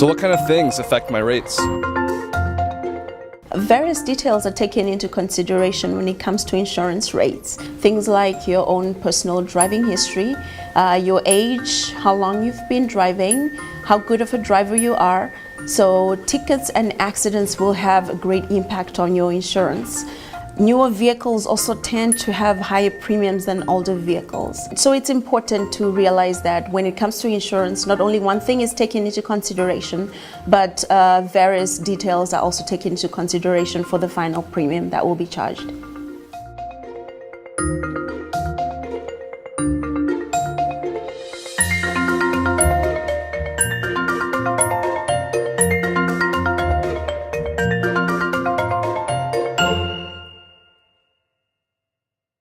So what kind of things affect my rates? Various details are taken into consideration when it comes to insurance rates. Things like your own personal driving history, your age, how long you've been driving, how good of a driver you are. So tickets and accidents will have a great impact on your insurance. Newer vehicles also tend to have higher premiums than older vehicles. So it's important to realize that when it comes to insurance, not only one thing is taken into consideration, but various details are also taken into consideration for the final premium that will be charged.